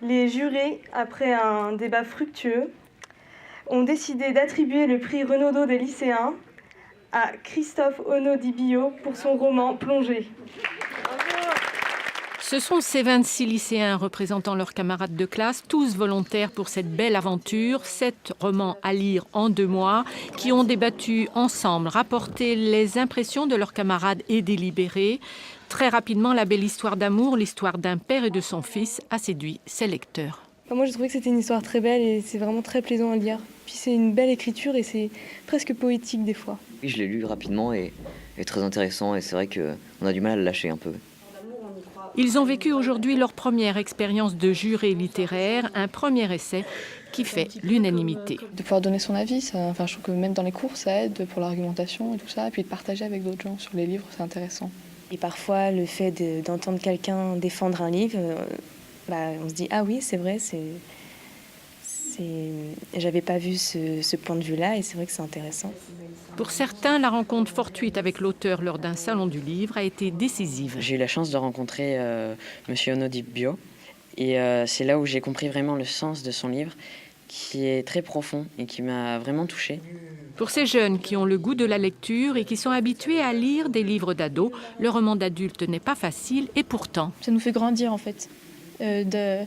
Les jurés, après un débat fructueux, ont décidé d'attribuer le prix Renaudot des lycéens à Christophe Onodibio pour son roman Plongée. Ce sont ces 26 lycéens représentant leurs camarades de classe, tous volontaires pour cette belle aventure, 7 romans à lire en 2 mois, qui ont débattu ensemble, rapporté les impressions de leurs camarades et délibéré. Très rapidement, la belle histoire d'amour, l'histoire d'un père et de son fils, a séduit ses lecteurs. Moi, j'ai trouvé que c'était une histoire très belle et c'est vraiment très plaisant à lire. Puis c'est une belle écriture et c'est presque poétique des fois. Oui, je l'ai lu rapidement et très intéressant et c'est vrai qu'on a du mal à le lâcher un peu. Ils ont vécu aujourd'hui leur première expérience de juré littéraire, un premier essai qui fait l'unanimité. De pouvoir donner son avis, je trouve que même dans les cours, ça aide pour l'argumentation et tout ça. Et puis de partager avec d'autres gens sur les livres, c'est intéressant. Et parfois, le fait d'entendre quelqu'un défendre un livre, on se dit « Ah oui, c'est vrai, j'avais pas vu ce point de vue-là et c'est vrai que c'est intéressant. » Pour certains, la rencontre fortuite avec l'auteur lors d'un salon du livre a été décisive. J'ai eu la chance de rencontrer Monsieur Onodibio et c'est là où j'ai compris vraiment le sens de son livre qui est très profond et qui m'a vraiment touchée. Pour ces jeunes qui ont le goût de la lecture et qui sont habitués à lire des livres d'ados, le roman d'adulte n'est pas facile et pourtant... Ça nous fait grandir en fait, de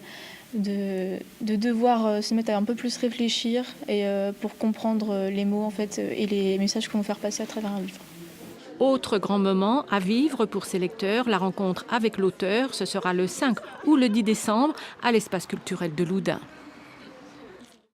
devoir se mettre à un peu plus réfléchir et pour comprendre les mots en fait et les messages qu'on veut faire passer à travers un livre. Autre grand moment à vivre pour ces lecteurs, la rencontre avec l'auteur. Ce sera le 5 ou le 10 décembre à l'espace culturel de Loudun.